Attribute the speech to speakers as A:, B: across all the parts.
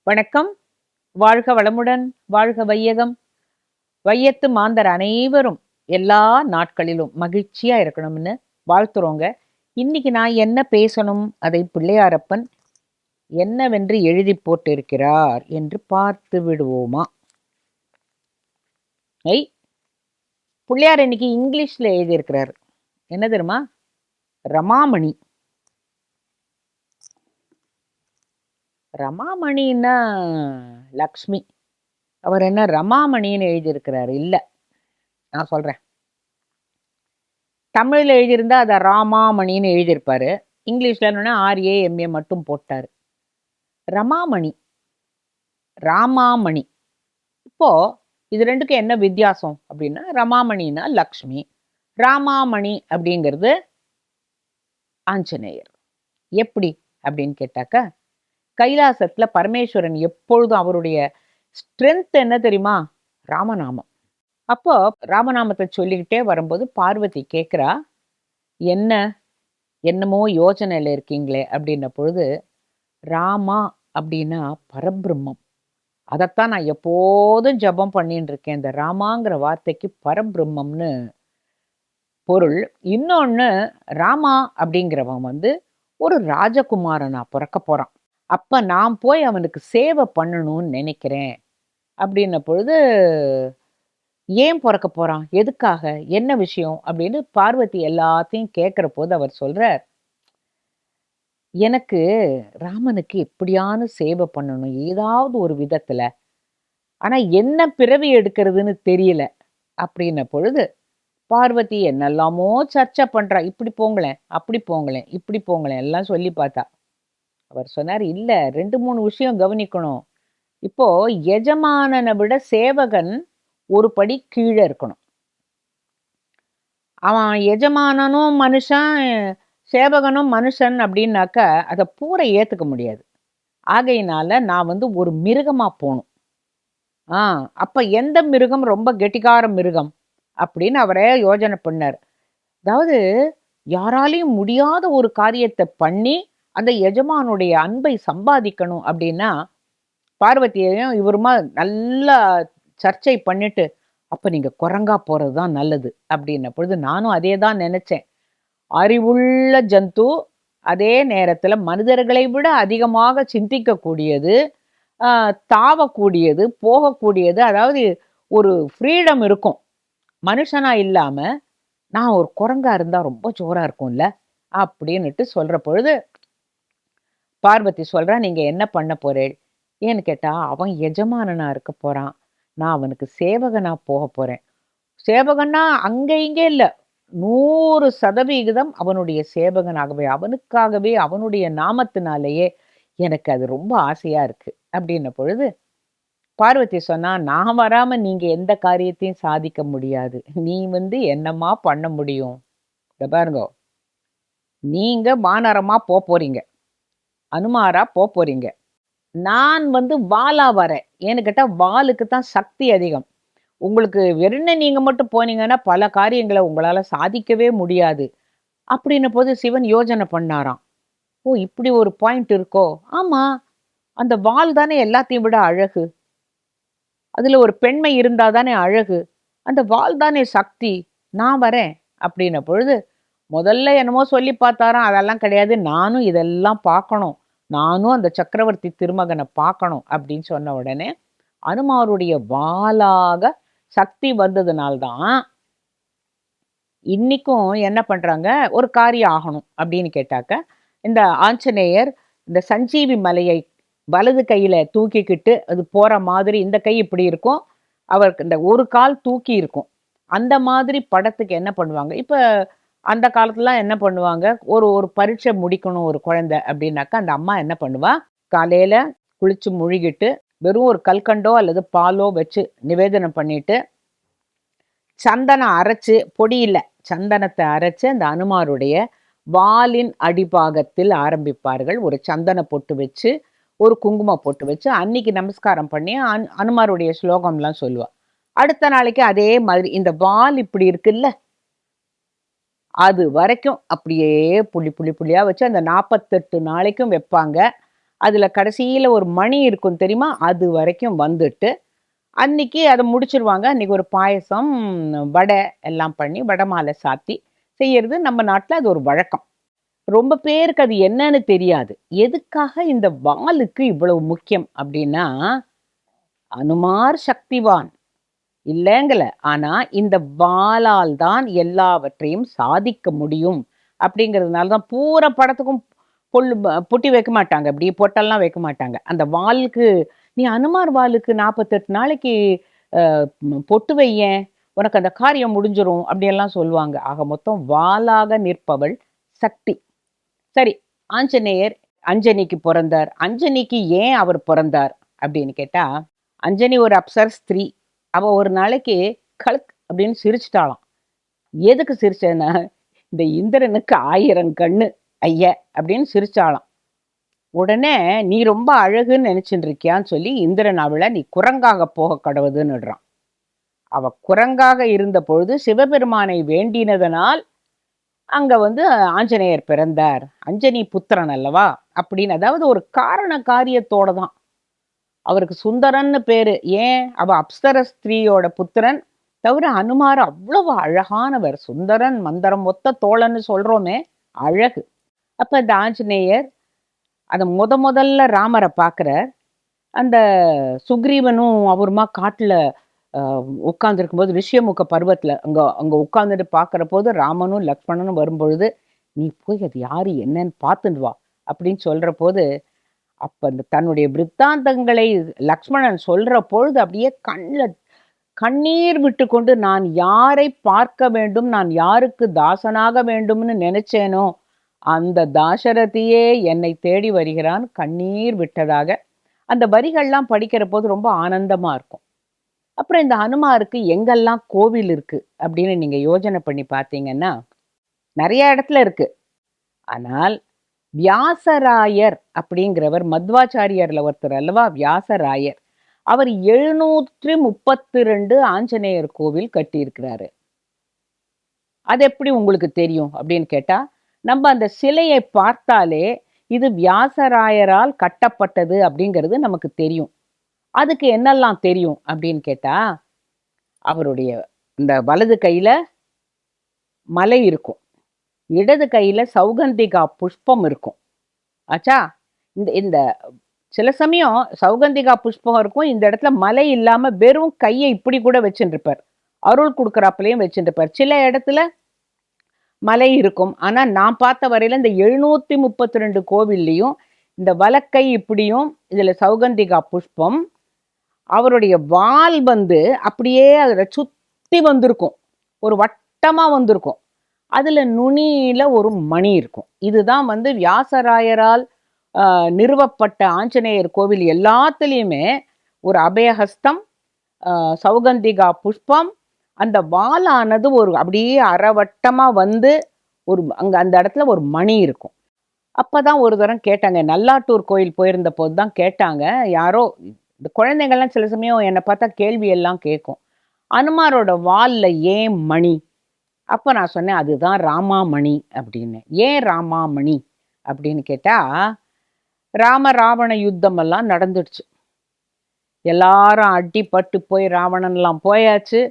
A: வணக்கம். வாழ்க வளமுடன், வாழ்க வையகம். வையத்து மாந்தர் அனைவரும் எல்லா நாட்களிலும் மகிழ்ச்சியா இருக்கணும்னு வாழ்த்துறோங்க. இன்னைக்கு நான் என்ன பேசணும், அதை பிள்ளையாரப்பன் என்னவென்று எழுதி போட்டிருக்கிறார் என்று பார்த்து விடுவோமா? ஐ பிள்ளையார் இன்னைக்கு இங்கிலீஷ்ல எழுதியிருக்கிறார். என்ன தெரியுமா? ரமாமணி. ரமாமணின்னா லக்ஷ்மி. அவர் என்ன ரமாமணின்னு எழுதியிருக்கிறார்? இல்ல, நான் சொல்றேன். தமிழ்ல எழுதியிருந்தா அதை ராமாமணின்னு எழுதியிருப்பாரு. இங்கிலீஷ்ல ஆர்ஏஎம்ஏ மட்டும் போட்டாரு. ரமாமணி, ராமாமணி. இப்போ இது ரெண்டுக்கும் என்ன வித்தியாசம் அப்படின்னா, ரமாமணினா லக்ஷ்மி, ராமாமணி அப்படிங்கிறது ஆஞ்சநேயர். எப்படி அப்படின்னு கேட்டாக்க, கைலாசத்துல பரமேஸ்வரன் எப்பொழுதும் அவருடைய ஸ்ட்ரென்த் என்ன தெரியுமா? ராமநாமம். அப்போ ராமநாமத்தை சொல்லிக்கிட்டே வரும்போது பார்வதி கேட்குறா, என்ன என்னமோ யோசனையில் இருக்கீங்களே அப்படின்ன பொழுது, ராமா அப்படின்னா பரபிரம்மம். அதைத்தான் நான் எப்போதும் ஜபம் பண்ணிட்டு இருக்கேன். இந்த ராமாங்கிற வார்த்தைக்கு பரபிரம்மம்னு பொருள். இன்னொன்று, ராமா அப்படிங்கிறவன் ஒரு ராஜகுமாரனா பிறக்க போகிறான். அப்போ நான் போய் அவனுக்கு சேவை பண்ணணும்னு நினைக்கிறேன் அப்படின்ன பொழுது, ஏன் பிறக்க போறான், எதுக்காக, என்ன விஷயம் அப்படின்னு பார்வதி எல்லாத்தையும் கேட்குற போது அவர் சொல்றார், எனக்கு ராமனுக்கு எப்படியான சேவை பண்ணணும் ஏதாவது ஒரு விதத்துல, ஆனா என்ன பிறவி எடுக்கிறதுன்னு தெரியல அப்படின்ன பொழுது, பார்வதி என்னெல்லாமோ சர்ச்சை பண்றா. இப்படி போங்களேன், அப்படி போங்களேன், இப்படி போங்களேன் எல்லாம் சொல்லி பார்த்தா. அவர் சொன்னார், இல்ல, 2-3 விஷயம் கவனிக்கணும். இப்போ எஜமானனை விட சேவகன் ஒரு படி கீழே இருக்கணும். அவன் எஜமானனும் மனுஷன், சேவகனும் மனுஷன் அப்படின்னாக்க அதை பூரா ஏத்துக்க முடியாது. ஆகையினால நான் ஒரு மிருகமா போகணும். அப்ப எந்த மிருகம் ரொம்ப கெட்டிக்கார மிருகம் அப்படின்னு அவரே யோஜனை பண்ணார். அதாவது யாராலையும் முடியாத ஒரு காரியத்தை பண்ணி அந்த எஜமானுடைய அன்பை சம்பாதிக்கணும் அப்படின்னா, பார்வதியையும் இவருமா நல்லா சர்ச்சை பண்ணிட்டு, அப்ப நீங்க குரங்கா போறது தான் நல்லது அப்படின்ன பொழுது நானும் அதே தான் நினைச்சேன். அறிவுள்ள ஜந்து, அதே நேரத்துல மனிதர்களை விட அதிகமாக சிந்திக்கக்கூடியது, தாவக்கூடியது, போகக்கூடியது. அதாவது ஒரு ஃப்ரீடம் இருக்கும். மனுஷனா இல்லாம நான் ஒரு குரங்கா இருந்தா ரொம்ப ஜோரா இருக்கும்ல அப்படின்னுட்டு சொல்ற பொழுது, பார்வதி சொல்றா, நீங்க என்ன பண்ண போறேன் ஏன்னு கேட்டா, அவன் எஜமானனா இருக்க போறான், நான் அவனுக்கு சேவகனா போக போறேன். சேவகன்னா அங்க இங்க இல்ல, 100% அவனுடைய சேவகனாகவே, அவனுக்காகவே, அவனுடைய நாமத்தினாலேயே எனக்கு அது ரொம்ப ஆசையா இருக்கு அப்படின்ன பொழுது, பார்வதி சொன்னா, நான் வராம நீங்க எந்த காரியத்தையும் சாதிக்க முடியாது. நீ என்னம்மா பண்ண முடியும்? இத பாருங்க, நீங்க வானரமா போறீங்க, அனுமாரா போறீங்க. நான் வாலா வரேன். ஏன்னு கேட்டா, வாலுக்கு தான் சக்தி அதிகம். உங்களுக்கு வெறும்னே நீங்க மட்டும் போனீங்கன்னா பல காரியங்களை உங்களால சாதிக்கவே முடியாது அப்படின்ன போது சிவன் யோசனை பண்ணாராம். ஓ, இப்படி ஒரு பாயிண்ட் இருக்கோ? ஆமா, அந்த வாள் தானே எல்லாத்தையும் விட அழகு. அதுல ஒரு பெண்மை இருந்தா தானே அழகு. அந்த வாள் தானே சக்தி. நான் வரேன் அப்படின்ன பொழுது, முதல்ல என்னமோ சொல்லி பார்த்தாராம். அதெல்லாம் கிடையாது, நானும் இதெல்லாம் பார்க்கணும், நானும் அந்த சக்கரவர்த்தி திருமகனை பார்க்கணும் அப்படின்னு சொன்ன உடனே, அனுமாருடைய வாளாக சக்தி வந்ததுனால்தான் இன்னைக்கும் என்ன பண்றாங்க, ஒரு காரியம் ஆகணும் அப்படின்னு கேட்டாக்க, இந்த ஆஞ்சநேயர் இந்த சஞ்சீவி மலையை வலது கையில தூக்கிக்கிட்டு அது போற மாதிரி, இந்த கை இப்படி இருக்கும், அவருக்கு இந்த ஒரு கால் தூக்கி இருக்கும். அந்த மாதிரி படத்துக்கு என்ன பண்ணுவாங்க, இப்ப அந்த காலத்துலாம் என்ன பண்ணுவாங்க, ஒரு ஒரு பரீட்சை முடிக்கணும் ஒரு குழந்தை அப்படின்னாக்கா, அந்த அம்மா என்ன பண்ணுவா, காலையில குளிச்சு முழுகிட்டு வெறும் ஒரு கல்கண்டோ அல்லது பாலோ வச்சு நிவேதனம் பண்ணிட்டு, சந்தனம் அரைச்சு, பொடி இல்ல, சந்தனத்தை அரைச்சு அந்த அனுமாருடைய வாலின் அடிபாகத்தில் ஆரம்பிப்பார்கள். ஒரு சந்தன பொட்டு வச்சு, ஒரு குங்கும பொட்டு வச்சு, அன்னைக்கு நமஸ்காரம் பண்ணி அனுமாருடைய ஸ்லோகம்லாம் சொல்லுவா. அடுத்த நாளைக்கு அதே மாதிரி இந்த வால் இப்படி இருக்குல்ல, அது வரைக்கும் அப்படியே புள்ளி புள்ளி புள்ளியா வச்சு அந்த 48 நாளைக்கும் வைப்பாங்க. அதுல கடைசியில ஒரு மணி இருக்கும் தெரியுமா? அது வரைக்கும் வந்துட்டு, அன்னைக்கு அத முடிச்சுருவாங்க. அன்னைக்கு ஒரு பாயசம், வடை எல்லாம் பண்ணி, வடை மாலை சாத்தி செய்யறது நம்ம நாட்ல அது ஒரு வழக்கம். ரொம்ப பேருக்கு அது என்னன்னு தெரியாது. எதுக்காக இந்த வாலுக்கு இவ்வளவு முக்கியம் அப்டின்னா, அனுமார் சக்திவான் இல்லங்கல. ஆனா, இந்த வாளால் தான் எல்லாவற்றையும் சாதிக்க முடியும். அப்படிங்கிறதுனால தான் பூரா படத்துக்கும் பொட்டி வைக்க மாட்டாங்க. இப்படி பொட்டெல்லாம் வைக்க மாட்டாங்க. அந்த வாளுக்கு "நீ அனுமார் வாளுக்கு 48 நாளைக்கு பொட்டு வையேன். உனக்கு அந்த காரியம் முடிஞ்சிரும்." அப்படியெல்லாம் சொல்லுவாங்க. ஆக மொத்தம் வாளாக நிற்பவள் சக்தி. சரி, ஆஞ்சநேயர் அஞ்சனிக்கு பொறந்தார். அஞ்சனிக்கு ஏன் அவர் பொறந்தார் அப்படின்னு கேட்டா, அஞ்சனி ஒரு அப்சர ஸ்திரீ. அவ ஒரு நாளைக்கு கழுக் அப்படின்னு சிரிச்சுட்டாளாம். எதுக்கு சிரிச்சேன்னா, இந்த இந்திரனுக்கு 1000 கண்ணு ஐய அப்படின்னு சிரிச்சாளாம். உடனே நீ ரொம்ப அழகுன்னு நினைச்சுட்டு இருக்கியான்னு சொல்லி இந்திரன் அவளை நீ குரங்காக போக கடவுதுன்னுடுறான். அவ குரங்காக இருந்த பொழுது சிவபெருமானை வேண்டினதனால் அங்க வந்து ஆஞ்சநேயர் பிறந்தார். அஞ்சனி புத்திரன் அல்லவா அப்படின்னு, அதாவது ஒரு காரண காரியத்தோட தான். அவருக்கு சுந்தரன்னு பேரு. ஏன்? அவ அப்சர ஸ்திரீயோட புத்திரன். தவிர அனுமார் அவ்வளவு அழகானவர். சுந்தரன் மந்தரம் ஒத்த தோழன்னு சொல்றோமே, அழகு. அப்ப இந்த ஆஞ்சநேயர் அத முதல்ல ராமரை பார்க்கிறார். அந்த சுக்ரீவனும் அவருமா காட்டுல உட்கார்ந்துருக்கும் போது ரிஷியமுக பர்வத்துல அங்க அங்க உட்கார்ந்துட்டு பார்க்கிற போது ராமனும் லக்ஷ்மணனும் வரும்பொழுது, நீ போய் அது யாரு என்னன்னு பார்த்துட்டு வா அப்படின்னு சொல்ற போது, அப்ப அந்த தன்னுடைய விருத்தாந்தங்களை லக்ஷ்மணன் சொல்ற பொழுது அப்படியே கண்ணீர் விட்டு கொண்டு, நான் யாரை பார்க்க வேண்டும், நான் யாருக்கு தாசனாக வேண்டும்னு நினைச்சேனோ அந்த தாசரதியே என்னை தேடி வருகிறான், கண்ணீர் விட்டதாக அந்த வரிகள்லாம் படிக்கிற போது ரொம்ப ஆனந்தமா இருக்கும். அப்புறம் இந்த ஹனுமாருக்கு எங்கெல்லாம் கோவில் இருக்கு அப்படின்னு நீங்க யோஜனை பண்ணி பார்த்தீங்கன்னா, நிறைய இடத்துல இருக்கு. ஆனால் வியாசராயர் அப்படிங்கிறவர் மத்வாச்சாரியர்ல ஒருத்தர் அல்லவா வியாசராயர். அவர் 732 ஆஞ்சநேயர் கோவில் கட்டியிருக்கிறாரு. அது எப்படி உங்களுக்கு தெரியும் அப்படின்னு கேட்டா, நம்ம அந்த சிலையை பார்த்தாலே இது வியாசராயரால் கட்டப்பட்டது அப்படிங்கிறது நமக்கு தெரியும். அதுக்கு என்னெல்லாம் தெரியும் அப்படின்னு கேட்டா, அவருடைய இந்த வலது கையில மலை இருக்கும், இடது கையில சௌகந்திகா புஷ்பம் இருக்கும். ஆச்சா, இந்த இந்த சில சமயம் சௌகந்திகா புஷ்பம் இருக்கும், இந்த இடத்துல மலை இல்லாம வெறும் கையை இப்படி கூட வச்சுருப்பார், அருள் கொடுக்குறாப்புலையும் வச்சுருப்பார். சில இடத்துல மலை இருக்கும். ஆனா நான் பார்த்த வரையில இந்த 732 கோவில்லையும் இந்த வலக்கை இப்படியும், இதுல சௌகந்திகா புஷ்பம், அவருடைய வால் வந்து அப்படியே அதுல சுத்தி வந்திருக்கும், ஒரு வட்டமா வந்திருக்கும். அதுல நுனியில ஒரு மணி இருக்கும். இதுதான் வந்து வியாசராயரால் நிறுவப்பட்ட ஆஞ்சநேயர் கோவில் எல்லாத்துலேயுமே ஒரு அபயஹஸ்தம், சௌகந்திகா புஷ்பம், அந்த வாலானது ஒரு அப்படியே அறவட்டமா வந்து ஒரு அங்க அந்த இடத்துல ஒரு மணி இருக்கும். அப்பதான் ஒரு தரம் கேட்டாங்க, நல்லாட்டூர் கோயில் போயிருந்த போது தான் கேட்டாங்க யாரோ, இந்த குழந்தைங்கள்லாம் சில சமயம் என்னை பார்த்தா கேள்வி எல்லாம் கேட்கும், அனுமாரோட வால்ல ஏன் மணி? அப்ப நான் சொன்னேன் அதுதான் ராமாமணி அப்படின்னு. ஏன் ராமாமணி அப்படின்னு கேட்டா, ராம ராவண யுத்தம் எல்லாம் நடந்துடுச்சு, எல்லாரும் அடிபட்டு போய் ராவணன்லாம் போயாச்சு.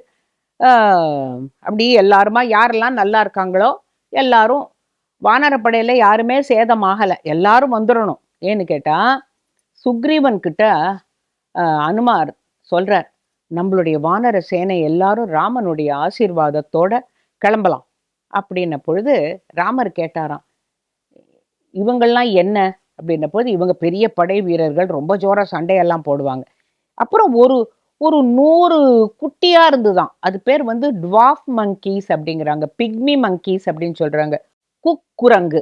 A: அப்படி எல்லாருமா யாரெல்லாம் நல்லா இருக்காங்களோ எல்லாரும், வானரப்படையில யாருமே சேதமாகலை, எல்லாரும் வந்துடணும். ஏன்னு கேட்டா, சுக்ரீவன் கிட்ட அனுமார் சொல்றார், நம்மளுடைய வானர சேனை எல்லாரும் ராமனுடைய ஆசீர்வாதத்தோட கிளம்பலாம் அப்படின்ன பொழுது ராமர் கேட்டாராம், இவங்கெல்லாம் என்ன அப்படின்ன போது, இவங்க பெரிய படை வீரர்கள், ரொம்ப ஜோரா சண்டையெல்லாம் போடுவாங்க. அப்புறம் ஒரு ஒரு 100 குட்டியா இருந்துதான், அது பேர் வந்து டுவார்ஃப் மங்கீஸ் அப்படிங்கிறாங்க, பிக்மி மங்கீஸ் அப்படின்னு சொல்றாங்க, குக்குரங்கு.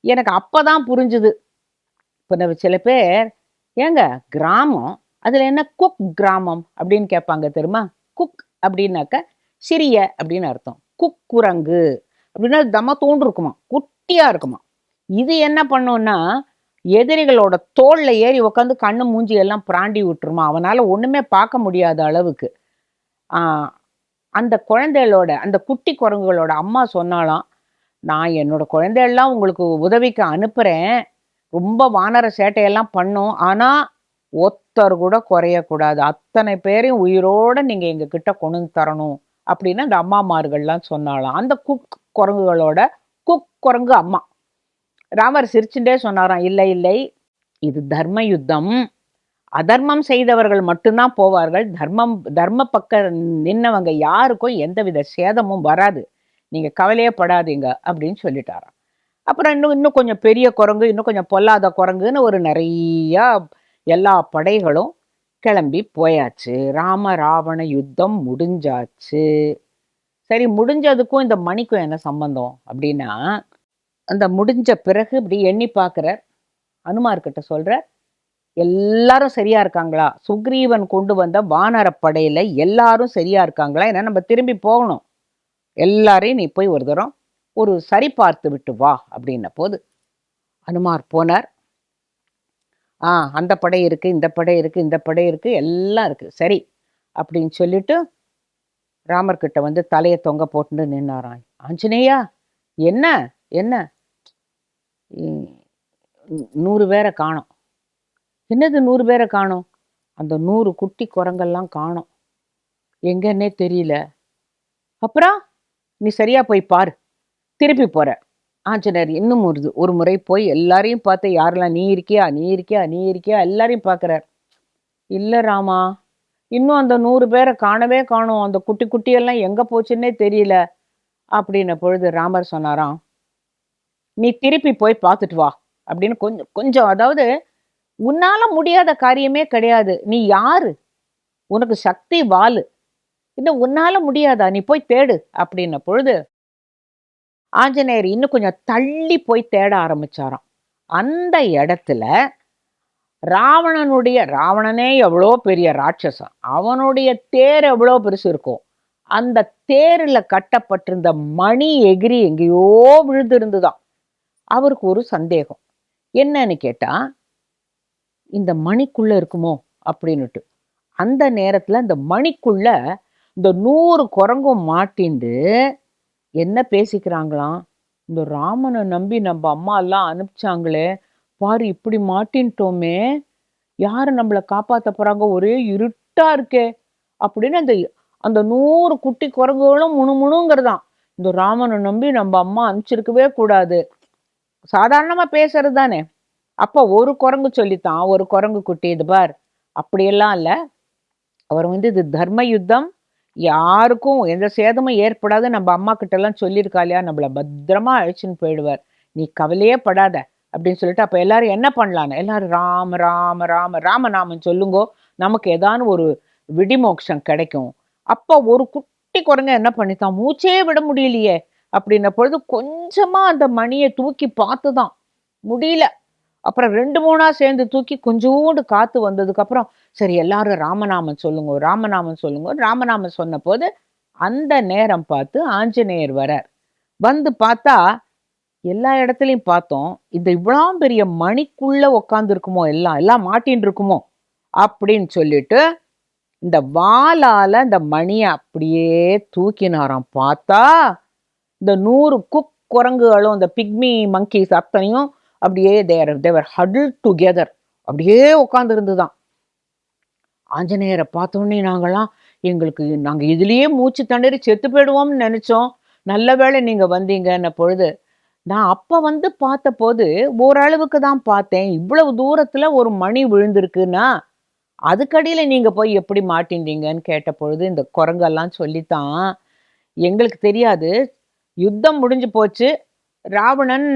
A: எனக்கு அப்பதான் புரிஞ்சுது. இப்போ நம்ம சில பேர், ஏங்க கிராமம் அதுல என்ன குக் கிராமம் அப்படின்னு கேட்பாங்க தெரியுமா? குக் அப்படின்னாக்க சிறிய அப்படின்னு அர்த்தம். குக்குரங்கு அப்படின்னா தம தோன்று இருக்குமா, குட்டியா இருக்குமா. இது என்ன பண்ணும்னா, எதிரிகளோட தோல்ல ஏறி உட்காந்து கண்ணு மூஞ்சி எல்லாம் பிராண்டி விட்டுருமா, அவனால ஒண்ணுமே பார்க்க முடியாத அளவுக்கு. அந்த குழந்தைகளோட, அந்த குட்டி குரங்குகளோட அம்மா சொன்னாலாம், நான் என்னோட குழந்தைகள்லாம் உங்களுக்கு உதவிக்கு அனுப்புறேன், ரொம்ப வானர சேட்டையெல்லாம் பண்ணும். ஆனா, ஒருத்தர் கூட குறையக்கூடாது. அத்தனை பேரையும் உயிரோட நீங்க எங்க கிட்ட கொண்டு வந்து தரணும். அப்படின்னு அந்த அம்மாமார்கள்லாம் சொன்னாளாம். அந்த குரங்குகளோட குரங்கு அம்மா. ராமர் சிரிச்சுட்டே சொன்னாராம், இல்லை இல்லை, இது தர்ம யுத்தம். அதர்மம் செய்தவர்கள் மட்டும்தான் போவார்கள். தர்ம பக்கம் நின்னவங்க யாருக்கும் எந்தவித சேதமும் வராது. நீங்க கவலையே படாதீங்க அப்படின்னு சொல்லிட்டாராம். அப்புறம் இன்னும் இன்னும் கொஞ்சம் பெரிய குரங்கு, இன்னும் கொஞ்சம் பொல்லாத குரங்குன்னு ஒரு நிறைய எல்லா படைகளும் கிளம்பி போயாச்சு. ராம ராவண யுத்தம் முடிஞ்சாச்சு. சரி, முடிஞ்சதுக்கும் இந்த மணிக்கும் என்ன சம்பந்தம் அப்படின்னா, அந்த முடிஞ்ச பிறகு இப்படி எண்ணி பார்க்குறார். அனுமார்கிட்ட சொல்றார், எல்லாரும் சரியா இருக்காங்களா? சுக்ரீவன் கொண்டு வந்த வானர படையில எல்லாரும் சரியா இருக்காங்களா? ஏன்னா நம்ம திரும்பி போகணும். எல்லாரையும் நீ போய் ஒரு தரம் ஒரு சரி பார்த்து விட்டு வா அப்படின்ன போது அனுமார் போனார். அந்த படை இருக்கு, இந்த படை இருக்கு, இந்த படை இருக்கு, எல்லாம் இருக்கு, சரி அப்படின்னு சொல்லிட்டு ராமர்கிட்ட வந்து தலையை தொங்க போட்டு நின்னாராம். ஆஞ்சநேயா, என்ன என்ன 100 பேரை காணோம். என்னது 100 பேரை காணோம்? அந்த 100 குட்டி குரங்கெல்லாம் காணோம், எங்கன்னே தெரியல. அப்புறம் நீ சரியா போய் பாரு, திருப்பி போற. ஆஞ்சநேயர் இன்னும் ஒரு முறை போய் எல்லாரையும் பார்த்து, யாரெல்லாம் நீ இருக்கியா நீ இருக்கியா நீ இருக்கியா எல்லாரையும் பார்க்குறார். இல்லை ராமா, இன்னும் அந்த 100 பேரை காணவே காணோம், அந்த குட்டி குட்டியெல்லாம் எங்கே போச்சுன்னே தெரியல அப்படின்ன பொழுது ராமர் சொன்னாராம், நீ திருப்பி போய் பார்த்துட்டு வா அப்படின்னு. கொஞ்சம் கொஞ்சம், அதாவது உன்னால முடியாத காரியமே கிடையாது. நீ யாரு? உனக்கு சக்தி வாலு, இன்னும் உன்னால முடியாதா? நீ போய் தேடு அப்படின்ன பொழுது ஆஞ்சநேயர் இன்னும் கொஞ்சம் தள்ளி போய் தேட ஆரம்பிச்சாராம். அந்த இடத்துல ராவணனே எவ்வளோ பெரிய ராட்சசன், அவனுடைய தேர் எவ்வளோ பெருசு இருக்கும். அந்த தேரில் கட்டப்பட்டிருந்த மணி எகிரி எங்கேயோ விழுந்திருந்துதான். அவருக்கு ஒரு சந்தேகம். என்னன்னு கேட்டா, இந்த மணிக்குள்ள இருக்குமோ அப்படின்னுட்டு. அந்த நேரத்துல இந்த மணிக்குள்ள இந்த 100 குரங்கும் மாட்டிண்டு என்ன பேசிக்கிறாங்களாம், இந்த ராமனை நம்பி நம்ம அம்மா எல்லாம் அனுப்பிச்சாங்களே பாரு, இப்படி மாட்டின்ட்டோமே, யாரு நம்மளை காப்பாத்த போறாங்க, ஒரே இருட்டா இருக்கே அப்படின்னு அந்த அந்த 100 குட்டி குரங்குகளும் முணுமுணுங்கிறதாம். இந்த ராமனை நம்பி நம்ம அம்மா அனுப்பிச்சிருக்கவே கூடாது. சாதாரணமா பேசுறது தானே. அப்ப ஒரு குரங்கு சொல்லித்தான், ஒரு குரங்கு குட்டி, இது பார், அப்படியெல்லாம் இல்ல, அவர் வந்து இது தர்ம யுத்தம், யாருக்கும் எந்த சேதமும் ஏற்படாது, நம்ம அம்மா கிட்ட எல்லாம் சொல்லியிருக்கா இல்லையா, நம்மள பத்திரமா அழைச்சின்னு போயிடுவார், நீ கவலையே படாத அப்படின்னு சொல்லிட்டு. அப்ப எல்லாரும் என்ன பண்ணலான்னு, எல்லாரும் ராம ராம ராம ராமநாமன் சொல்லுங்கோ, நமக்கு ஏதானு ஒரு விடிமோக்ஷம் கிடைக்கும். அப்ப ஒரு குட்டி குரங்க என்ன பண்ணித்தான், மூச்சே விட முடியலையே அப்படின்ன பொழுது கொஞ்சமா அந்த மணியை தூக்கி பார்த்துதான், முடியல. அப்புறம் 2-3 சேர்ந்து தூக்கி கொஞ்சோண்டு காத்து வந்ததுக்கு அப்புறம், சரி எல்லாரும் ராமநாமன் சொல்லுங்க ராமநாமன் சொல்லுங்க ராமநாமன் சொன்ன போது அந்த நேரம் பார்த்து ஆஞ்சநேயர் வரார். வந்து பார்த்தா எல்லா இடத்துலையும் பார்த்தோம், இந்த இவ்வளோ பெரிய மணிக்குள்ள உட்கார்ந்து இருக்குமோ, எல்லாம் எல்லாம் மாட்டின்னு இருக்குமோ அப்படின்னு சொல்லிட்டு இந்த வாளால இந்த மணியை அப்படியே தூக்கினாராம். பார்த்தா இந்த 100 குரங்குகளும் இந்த பிக்மி மங்கீஸ் அத்தனையும் அப்படியே தேவர் ஹடில் டுகெதர் அப்படியே உட்கார்ந்து இருந்துதான். ஆஞ்சநேயரை பார்த்தோன்னே நாங்க இதுலயே மூச்சு தண்ணீர் செத்து போயிடுவோம்னு நினைச்சோம், நல்ல வேளை நீங்க வந்தீங்கன்ன பொழுது, நான் அப்ப வந்து பார்த்த போது ஓரளவுக்கு தான் பார்த்தேன், இவ்வளவு தூரத்துல ஒரு மணி விழுந்திருக்குன்னா அதுக்கடியில நீங்க போய் எப்படி மாட்டின்றீங்கன்னு கேட்ட பொழுது இந்த குரங்கெல்லாம் சொல்லித்தான், எங்களுக்கு தெரியாது, யுத்தம் முடிஞ்சு போச்சு, ராவணன்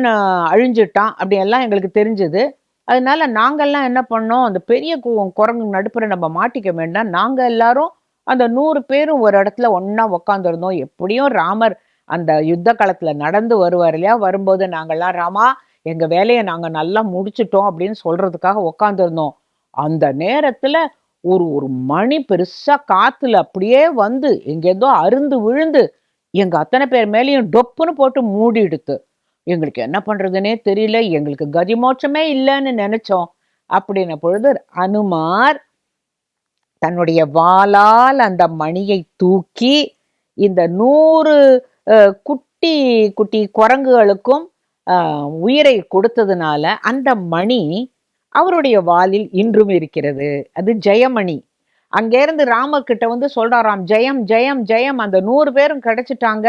A: அழிஞ்சிட்டான் அப்படியெல்லாம் எங்களுக்கு தெரிஞ்சது. அதனால நாங்கெல்லாம் என்ன பண்ணோம், அந்த பெரிய குரங்கு நடுப்புற நம்ம மாட்டிக்க வேண்டாம், நாங்க எல்லாரும் அந்த 100 பேரும் ஒரு இடத்துல ஒன்னா உக்காந்துருந்தோம். எப்படியும் ராமர் அந்த யுத்த காலத்துல நடந்து வருவார் இல்லையா, வரும்போது நாங்கெல்லாம் ராமா எங்க வேலையை நாங்க நல்லா முடிச்சிட்டோம் அப்படின்னு சொல்றதுக்காக உக்காந்துருந்தோம். அந்த நேரத்துல ஒரு ஒரு மணி பெருசா காத்துல அப்படியே வந்து எங்கேதோ அருந்து விழுந்து எங்க அத்தனை பேர் மேலேயும் டொப்புன்னு போட்டு மூடிடுத்து. எங்களுக்கு என்ன பண்றதுன்னே தெரியல, எங்களுக்கு கதி மோட்சமே இல்லைன்னு நினைச்சோம் அப்படின்ன பொழுது அனுமார் தன்னுடைய வாளால் அந்த மணியை தூக்கி இந்த 100 குட்டி குட்டி குரங்குகளுக்கும் உயிரை கொடுத்ததுனால அந்த மணி அவருடைய வாளில் இன்றும் இருக்கிறது. அது ஜெயமணி. அங்கேருந்து ராமர் கிட்ட வந்து சொல்றாராம், ஜெயம் ஜெயம் ஜெயம், அந்த 100 பேரும் கிடைச்சிட்டாங்க,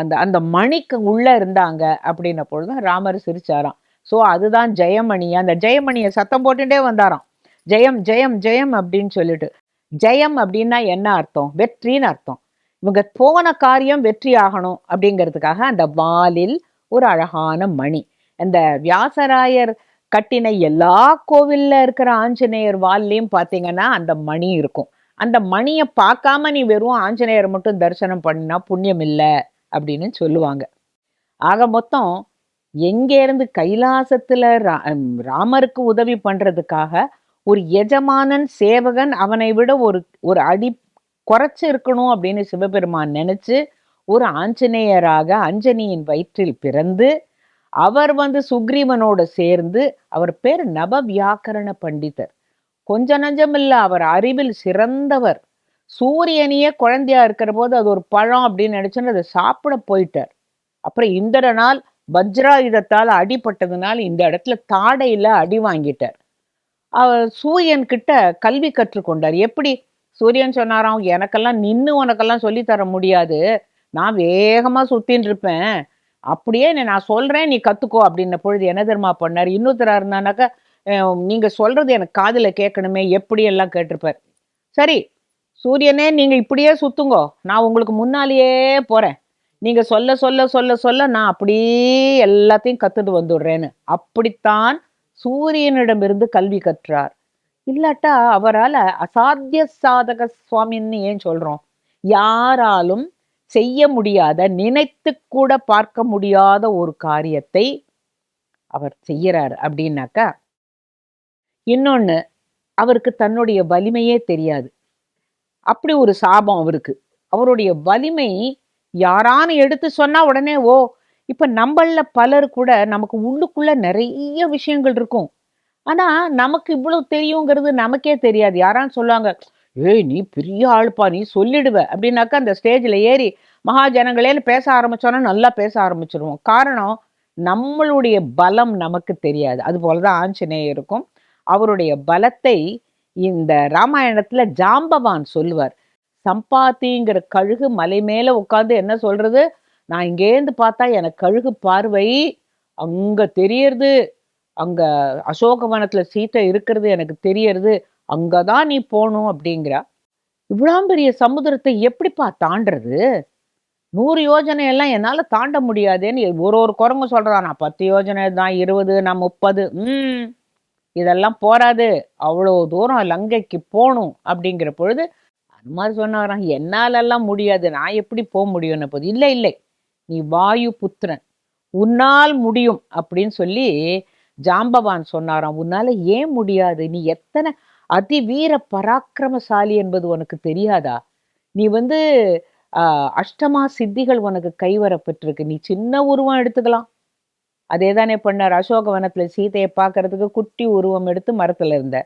A: அந்த அந்த மணிக்கு உள்ள இருந்தாங்க அப்படின்ன பொழுது ராமர் சிரிச்சாராம். ஸோ அதுதான் ஜெயமணி. அந்த ஜெயமணியை சத்தம் போட்டுட்டே வந்தாராம், ஜெயம் ஜெயம் ஜெயம் அப்படின்னு சொல்லிட்டு. ஜெயம் அப்படின்னா என்ன அர்த்தம்? வெற்றின்னு அர்த்தம். இவங்க போன காரியம் வெற்றி ஆகணும் அப்படிங்கிறதுக்காக அந்த வாலில் ஒரு அழகான மணி. அந்த வியாசராயர் கட்டின எல்லா கோவில்ல இருக்கிற ஆஞ்சநேயர் வால்லையும் பார்த்தீங்கன்னா அந்த மணி இருக்கும். அந்த மணியை பார்க்காம நீ வெறும் ஆஞ்சநேயரை மட்டும் தரிசனம் பண்ணினா புண்ணியம் இல்லை அப்படின்னு சொல்லுவாங்க. ஆக மொத்தம் எங்கேருந்து கைலாசத்துல ராமருக்கு உதவி பண்றதுக்காக ஒரு எஜமானன் சேவகன் அவனை விட ஒரு ஒரு அடி குறைச்சு இருக்கணும் அப்படின்னு சிவபெருமான் நினைச்சு ஒரு ஆஞ்சநேயராக அஞ்சனியின் வயிற்றில் பிறந்து அவர் வந்து சுக்ரீவனோட சேர்ந்து, அவர் பேர் நப வியாக்கரண பண்டிதர். கொஞ்ச நஞ்சம் இல்ல, அவர் அறிவில் சிறந்தவர். சூரியனையே குழந்தையா இருக்கிற போது அது ஒரு பழம் அப்படின்னு நினைச்சுன்னு அதை சாப்பிட போயிட்டார். அப்புறம் இந்திரனால் வஜ்ராயுதத்தால் அடிபட்டதுனால இந்த இடத்துல தாடையில அடி வாங்கிட்டார். அவர் சூரியன் கிட்ட கல்வி கற்றுக்கொண்டார். எப்படி? சூரியன் சொன்னாராம், எனக்கெல்லாம் நின்று உனக்கெல்லாம் சொல்லித்தர முடியாது, நான் வேகமா சுத்தின்னு இருப்பேன், அப்படியே நான் சொல்றேன் நீ கத்துக்கோ அப்படின்ன பொழுது என்ன தெரியுமா பண்ணார்? இன்னொருத்தரா இருந்தானாக்கா நீங்க சொல்றது எனக்கு காதுல கேட்கணுமே, எப்படி எல்லாம் கேட்டிருப்பார். சரி சூரியனே நீங்க இப்படியே சுத்துங்கோ, நான் உங்களுக்கு முன்னாலேயே போறேன், நீங்க சொல்ல சொல்ல சொல்ல சொல்ல நான் அப்படியே எல்லாத்தையும் கத்துட்டு வந்துடுறேன்னு அப்படித்தான் சூரியனிடமிருந்து கல்வி கற்றார். இல்லாட்டா அவரால் அசாத்திய சாதக சுவாமின்னு ஏன் சொல்றோம்? யாராலும் செய்ய முடியாத, நினைத்து கூட பார்க்க முடியாத ஒரு காரியத்தை அவர் செய்யறார் அப்படின்னாக்கா, இன்னொன்னு அவருக்கு தன்னுடைய வலிமையே தெரியாது. அப்படி ஒரு சாபம் அவருக்கு. அவருடைய வலிமை யாரான்னு எடுத்து சொன்னா உடனே ஓ. இப்ப நம்மள பலர் கூட நமக்கு உள்ளுக்குள்ள நிறைய விஷயங்கள் இருக்கும், ஆனா நமக்கு இவ்வளவு தெரியுங்கிறது நமக்கே தெரியாது. யாரான்னு சொல்லுவாங்க, ஏய் நீ பெரிய ஆளுப்பா, நீ சொல்லிடுவ அப்படின்னாக்கா அந்த ஸ்டேஜில் ஏறி மகாஜனங்களேன்னு பேச ஆரம்பிச்சோன்னா நல்லா பேச ஆரம்பிச்சிருவோம். காரணம் நம்மளுடைய பலம் நமக்கு தெரியாது. அது போலதான் ஆஞ்சநேயருக்கும் அவருடைய பலத்தை இந்த ராமாயணத்துல ஜாம்பவான் சொல்லுவார். சம்பாத்திங்கிற கழுகு மலை மேல உட்காந்து என்ன சொல்றது, நான் இங்கேருந்து பார்த்தா எனக்கு கழுகு பார்வை அங்க தெரியறது, அங்க அசோகவனத்துல சீத்தை இருக்கிறது எனக்கு தெரியறது, அங்கதான் நீ போகணும் அப்படிங்கிறா. இவ்வளோ பெரிய சமுத்திரத்தை எப்படிப்பா தாண்டறது? 100 யோஜனை எல்லாம் என்னால தாண்ட முடியாதேன்னு ஒரு குரங்கு சொல்றதா, நான் 10 யோஜனை தான், 20, நான் 30, இதெல்லாம் போராது, அவ்வளோ தூரம் லங்கைக்கு போகணும் அப்படிங்கிற பொழுது அனுமார் சொன்னாராம், என்னாலெல்லாம் முடியாது, நான் எப்படி போக முடியும்னு போது, இல்லை இல்லை நீ வாயு புத்திரன், உன்னால் முடியும் அப்படின்னு சொல்லி ஜாம்பவான் சொன்னாராம். உன்னால ஏன் முடியாது? நீ எத்தனை அதிவீர பராக்கிரமசாலி என்பது உனக்கு தெரியாதா? நீ வந்து அஷ்டமா சித்திகள் உனக்கு கைவரப்பட்டிருக்கு, நீ சின்ன உருவம் எடுத்துக்கலாம். அதே தானே பண்ணார் அசோகவனத்துல சீதையை பார்க்கறதுக்கு குட்டி உருவம் எடுத்து மரத்துல இருந்த.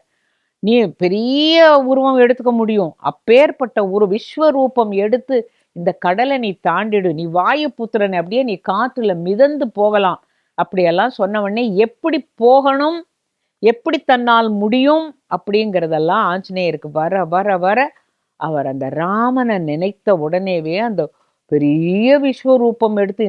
A: நீ பெரிய உருவம் எடுத்துக்க முடியும், அப்பேற்பட்ட ஒரு விஸ்வரூபம் எடுத்து இந்த கடலை நீ தாண்டிடு, நீ வாயு புத்திரன், அப்படியே நீ காற்றுல மிதந்து போகலாம் அப்படியெல்லாம் சொன்ன உடனே எப்படி போகணும், எப்படி தன்னால் முடியும் அப்படிங்கிறதெல்லாம் ஆஞ்சநேயருக்கு வர வர வர அவர் அந்த ராமனை நினைத்த உடனேவே அந்த பெரிய விஸ்வரூபம் எடுத்து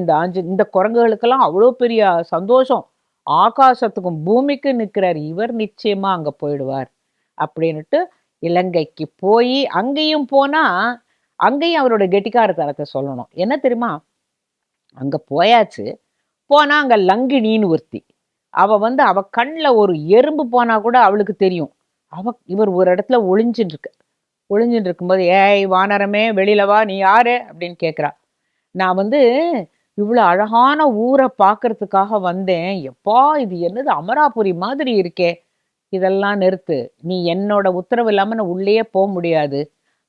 A: இந்த குரங்குகளுக்கெல்லாம் அவ்வளோ பெரிய சந்தோஷம், ஆகாசத்துக்கும் பூமிக்கு நிற்கிறார், இவர் நிச்சயமா அங்க போயிடுவார் அப்படின்னுட்டு இலங்கைக்கு போய் அங்கேயும் போனா அங்கேயும் அவரோட கெட்டிக்காரத்தனத்தை சொல்லணும். என்ன தெரியுமா, அங்க போயாச்சு, போனா அங்க லங்கினின்னு ஒருத்தி, அவ கண்ணில் ஒரு எறும்பு போனா கூட அவளுக்கு தெரியும். இவர் ஒரு இடத்துல ஒளிஞ்சுட்டு இருக்கும்போது, ஏய் வானரமே வெளியில வா, நீ யாரு அப்படின்னு கேட்குறா. நான் இவ்வளோ அழகான ஊரை பார்க்கறதுக்காக வந்தேன், எப்பா இது என்னது அமராபுரி மாதிரி இருக்கே, இதெல்லாம் நிறுத்து, நீ என்னோட உத்தரவு இல்லாமல் நான் உள்ளேயே போக முடியாது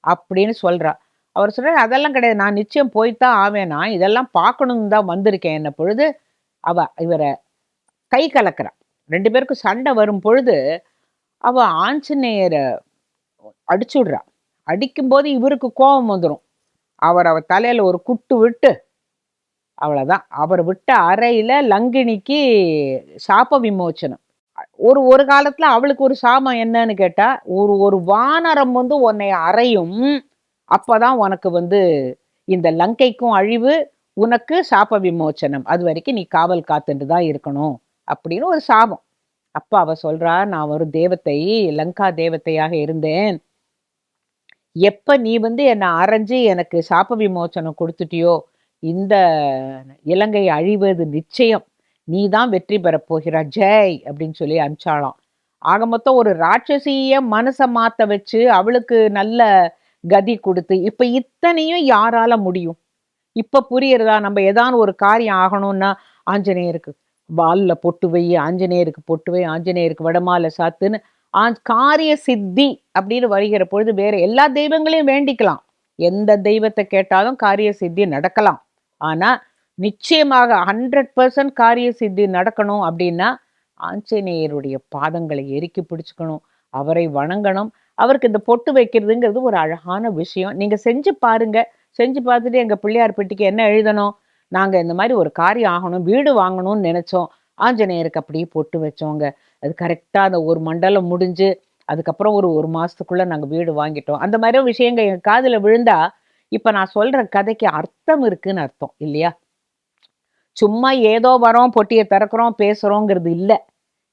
A: அப்படின்னு சொல்றா. அவர் சொல்றாரு, அதெல்லாம் கிடையாது, நான் நிச்சயம் போய்த்தான் ஆவேனா, இதெல்லாம் பார்க்கணுன்னு தான் வந்திருக்கேன் என்ன பொழுது. இவரை கை கலக்கிறா. 2 பேருக்கும் சண்டை வரும் பொழுது அவ ஆஞ்சநேயரை அடிச்சுடுறா. அடிக்கும்போது இவருக்கு கோபம் வந்துடும். அவர் தலையில ஒரு குட்டு விட்டு அவ்வளவுதான். அவர் விட்ட அறையில லங்கினிக்கு சாப விமோச்சனம். ஒரு ஒரு காலத்துல அவளுக்கு ஒரு சாபம் என்னன்னு கேட்டா, ஒரு ஒரு வானரம் வந்து உன்னை அறையும். அப்பதான் உனக்கு வந்து இந்த லங்கைக்கும் அழிவு, உனக்கு சாப விமோச்சனம். அது வரைக்கும் நீ காவல் காத்துட்டு தான் இருக்கணும் அப்படின்னு ஒரு சாபம். அப்ப அவ சொல்றா, நான் ஒரு தேவதை, லங்கா தேவதையாக இருந்தேன். எப்ப நீ வந்து என்னை அரைஞ்சு எனக்கு சாப விமோச்சனம் கொடுத்துட்டியோ, இந்த இலங்கை அழிவது நிச்சயம். நீ தான் வெற்றி பெறப் போகிறாய், ஜெய் அப்படின்னு சொல்லி அனுப்பிச்சாளாம். ஆக மொத்தம் ஒரு ராட்சசிய மனசை மாத்த வச்சு அவளுக்கு நல்ல கதி கொடுத்து, இப்ப இத்தனையும் யாரால முடியும்? இப்ப புரியுறதா? நம்ம ஏதாவது ஒரு காரியம் ஆகணும்னா, ஆஞ்சநேயருக்கு வால்ல பொட்டு வை, ஆஞ்சநேயருக்கு பொட்டு வை, ஆஞ்சநேயருக்கு வடமாலை சாத்துன்னு காரிய சித்தி அப்படின்னு வருகிற பொழுது வேற எல்லா தெய்வங்களையும் வேண்டிக்கலாம். எந்த தெய்வத்தை கேட்டாலும் காரிய சித்தி நடக்கலாம். ஆனா நிச்சயமாக 100% காரிய சித்தி நடக்கணும் அப்படின்னா ஆஞ்சநேயருடைய பாதங்களை எரிக்கி பிடிச்சுக்கணும், அவரை வணங்கணும். அவருக்கு இந்த பொட்டு வைக்கிறதுங்கிறது ஒரு அழகான விஷயம். நீங்க செஞ்சு பாருங்க. செஞ்சு பார்த்துட்டு எங்க பிள்ளையார் பெட்டிக்கு என்ன எழுதணும், நாங்க இந்த மாதிரி ஒரு காரியம் ஆகணும், வீடு வாங்கணும்னு நினைச்சோம், ஆஞ்சநேயருக்கு அப்படியே பொட்டு வச்சோங்க, அது கரெக்டா அந்த ஒரு மண்டலம் முடிஞ்சு அதுக்கப்புறம் ஒரு ஒரு மாசத்துக்குள்ள நாங்க வீடு வாங்கிட்டோம். அந்த மாதிரி விஷயங்கள் என் காதுல விழுந்தா, இப்ப நான் சொல்ற கதைக்கு அர்த்தம் இருக்குன்னு அர்த்தம் இல்லையா? சும்மா ஏதோ வரோம், பொட்டியை திறக்கிறோம், பேசுறோங்கிறது இல்ல.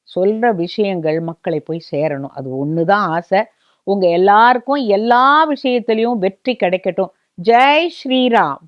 A: சொல்ற விஷயங்கள் மக்களை போய் சேரணும். அது ஒண்ணுதான் ஆசை. உங்க எல்லாருக்கும் எல்லா விஷயத்திலையும் வெற்றி கிடைக்கட்டும். ஜெய் ஸ்ரீராம்.